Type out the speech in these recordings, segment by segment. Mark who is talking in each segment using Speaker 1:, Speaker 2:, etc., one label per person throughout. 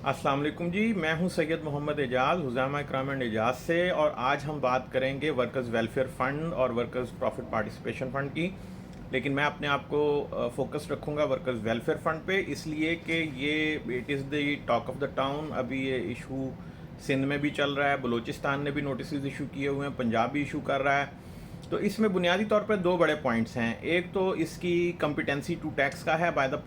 Speaker 1: अस्सलाम वालेकुम जी, मैं हूं सैयद मोहम्मद एजाज़ हुज़ामा इकराम एंड एजाज़ से। और आज हम बात करेंगे वर्कर्स वेलफेयर फ़ंड और वर्कर्स प्रॉफिट पार्टिसिपेशन फ़ंड की। लेकिन मैं अपने आप को फोकस रखूंगा वर्कर्स वेलफेयर फ़ंड पे, इसलिए कि ये it is the talk of the town. अभी ये इशू सिंध में भी चल रहा है, बलूचिस्तान ने भी नोटिस इशू किए हुए हैं, पंजाब भी इशू कर रहा है। तो इसमें बुनियादी तौर पर दो बड़े पॉइंट्स हैं। एक तो इसकी कम्पिटेंसी टू टैक्स का है बाय द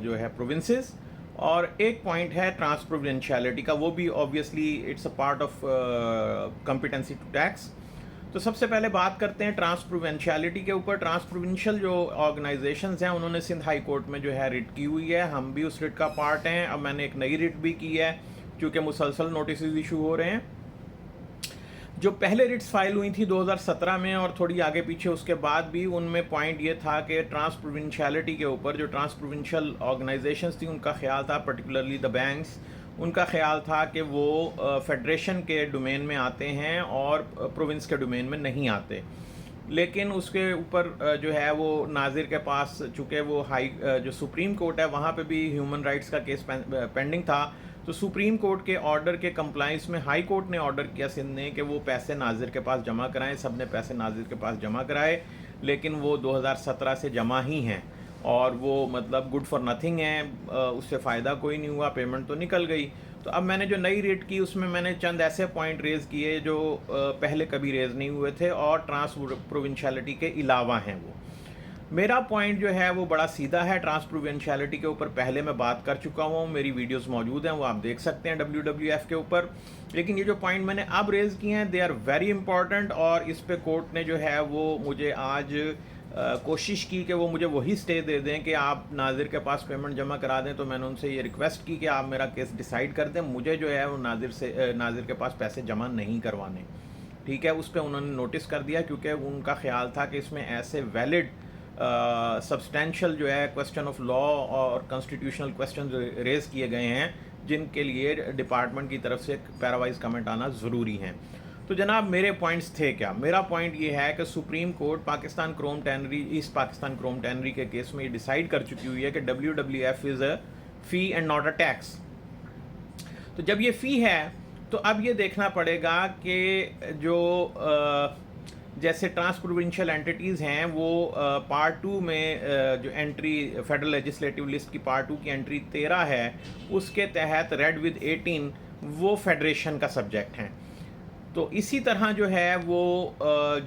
Speaker 1: जो है प्रोविंसेस, और एक पॉइंट है ट्रांसप्रोविंशियलिटी का, वो भी obviously it's a part of competency to tax. तो सबसे पहले बात करते हैं ट्रांसप्रोविंशियलिटी के ऊपर। ट्रांसप्रोविंशियल जो ऑर्गेनाइजेशंस हैं उन्होंने सिंध हाई कोर्ट में जो है रिट की हुई है, हम भी उस रिट का पार्ट हैं। अब मैंने एक नई रिट भी की है क्योंकि मुसलसल नोटिस इशू हो रहे हैं। जो पहले रिट्स फाइल हुई थी 2017 में और थोड़ी आगे पीछे उसके बाद भी, उनमें पॉइंट ये था कि ट्रांस प्रोविंशियलिटी के ऊपर जो ट्रांस प्रोविंशियल ऑर्गेनाइजेशंस थी उनका ख्याल था, पर्टिकुलरली द बैंक्स, उनका ख्याल था कि वो फेडरेशन के डोमेन में आते हैं और प्रोविंस के डोमेन में नहीं आते। लेकिन उसके ऊपर जो है वो नाजिर के पास, चूँकि वो हाई जो सुप्रीम कोर्ट है वहाँ पे भी ह्यूमन राइट्स का केस पेंडिंग था, तो सुप्रीम कोर्ट के ऑर्डर के कंप्लाइंस में हाई कोर्ट ने ऑर्डर किया सिंध ने कि वो पैसे नाजिर के पास जमा कराएं। सब ने पैसे नाजिर के पास जमा कराए, लेकिन वो 2017 से जमा ही हैं और वो मतलब गुड फॉर नथिंग है, उससे फ़ायदा कोई नहीं हुआ, पेमेंट तो निकल गई। तो अब मैंने जो नई रेट की उसमें मैंने चंद ऐसे पॉइंट रेज़ किए जो पहले कभी रेज़ नहीं हुए थे और ट्रांस प्रोविंशियलिटी के अलावा हैं। वो मेरा पॉइंट जो है वो बड़ा सीधा है। ट्रांस प्रोविंशियलिटी के ऊपर पहले मैं बात कर चुका हूँ, मेरी वीडियोस मौजूद हैं, वो आप देख सकते हैं WWF के ऊपर। लेकिन ये जो पॉइंट मैंने अब रेज़ किए हैं दे आर वेरी इंपॉर्टेंट, और इस पे कोर्ट ने जो है वो मुझे आज कोशिश की कि वो मुझे वही स्टे दे दें कि आप नाजिर के पास पेमेंट जमा करा दें। तो मैंने उनसे ये रिक्वेस्ट की कि आप मेरा केस डिसाइड कर दें, मुझे जो है वो नाजिर के पास पैसे जमा नहीं करवाने। ठीक है, उस पर उन्होंने नोटिस कर दिया क्योंकि उनका ख्याल था कि इसमें ऐसे वैलिड सब्सटेंशियल जो है क्वेश्चन ऑफ लॉ और कॉन्स्टिट्यूशनल क्वेश्चन रेज़ किए गए हैं जिनके लिए डिपार्टमेंट की तरफ से पैरावाइज कमेंट आना ज़रूरी हैं। तो जनाब मेरे पॉइंट्स थे क्या? मेरा पॉइंट ये है कि supreme court Pakistan Chrome tannery, east Pakistan Chrome tannery के केस में ये डिसाइड कर चुकी हुई है कि WWF is a fee and not a tax. तो जब ये फ़ी है तो अब ये देखना पड़ेगा कि जो जैसे ट्रांस प्रोविंशियल एंटिटीज़ हैं वो पार्ट 2 में जो एंट्री फेडरल लेजिस्लेटिव लिस्ट की पार्ट 2 की एंट्री 13 है, उसके तहत रेड विद 18 वो फेडरेशन का सब्जेक्ट हैं। तो इसी तरह जो है वो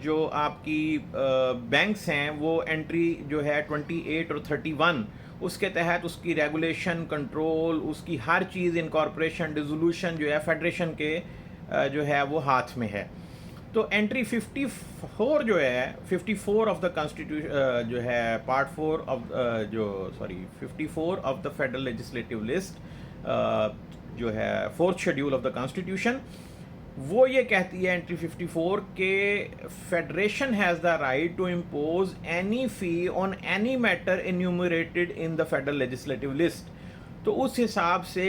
Speaker 1: जो आपकी बैंक्स हैं वो एंट्री जो है 28 और 31, उसके तहत उसकी रेगुलेशन, कंट्रोल, उसकी हर चीज़, इनकॉर्पोरेशन, डिसोल्यूशन जो है फेडरेशन के जो है वो हाथ में है। तो एंट्री 54 जो है 54 ऑफ द कॉन्स्टिट्यूशन जो है पार्ट 4 ऑफ जो 54 of the federal legislative list जो है 4th schedule of the constitution, वो ये कहती है एंट्री 54 के federation has the right to impose any fee on any matter enumerated in the federal legislative list. तो उस हिसाब से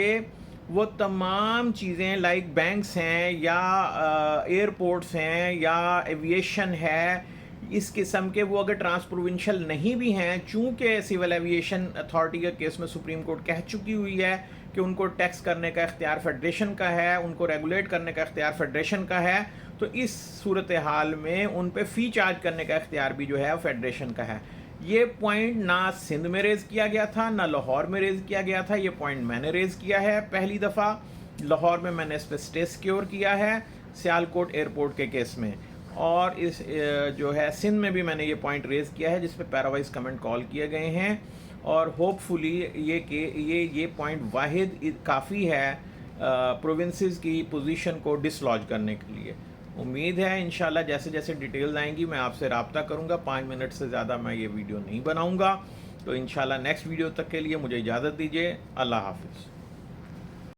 Speaker 1: वो तमाम चीज़ें लाइक बैंक्स हैं या एयरपोर्ट्स हैं या एविएशन है, इस किस्म के, वो अगर ट्रांस प्रोविंशियल नहीं भी हैं, चूँकि सिविल एविएशन अथॉरिटी के केस में सुप्रीम कोर्ट कह चुकी हुई है कि उनको टैक्स करने का इख्तियार फेडरेशन का है, उनको रेगुलेट करने का इख्तियार फेडरेशन का है, तो इस सूरत हाल में उन पे फ़ी चार्ज करने का इख्तियार भी जो है फेडरेशन का है। ये पॉइंट ना सिंध में रेज़ किया गया था ना लाहौर में रेज़ किया गया था, ये पॉइंट मैंने रेज़ किया है पहली दफ़ा। लाहौर में मैंने इस पर स्टे सिक्योर किया है सियालकोट एयरपोर्ट के केस में, और इस जो है सिंध में भी मैंने ये पॉइंट रेज़ किया है जिस पे पैरावाइज कमेंट कॉल किए गए हैं। और होपफुली ये पॉइंट वाहिद काफ़ी है प्रोविंसेस की पोजीशन को डिसलॉज करने के लिए। उम्मीद है इंशाल्लाह जैसे जैसे डिटेल्स आएंगी मैं आपसे रब्ता करूंगा। 5 मिनट से ज़्यादा मैं ये वीडियो नहीं बनाऊंगा। तो इंशाल्लाह नेक्स्ट वीडियो तक के लिए मुझे इजाज़त दीजिए। अल्लाह हाफिज़।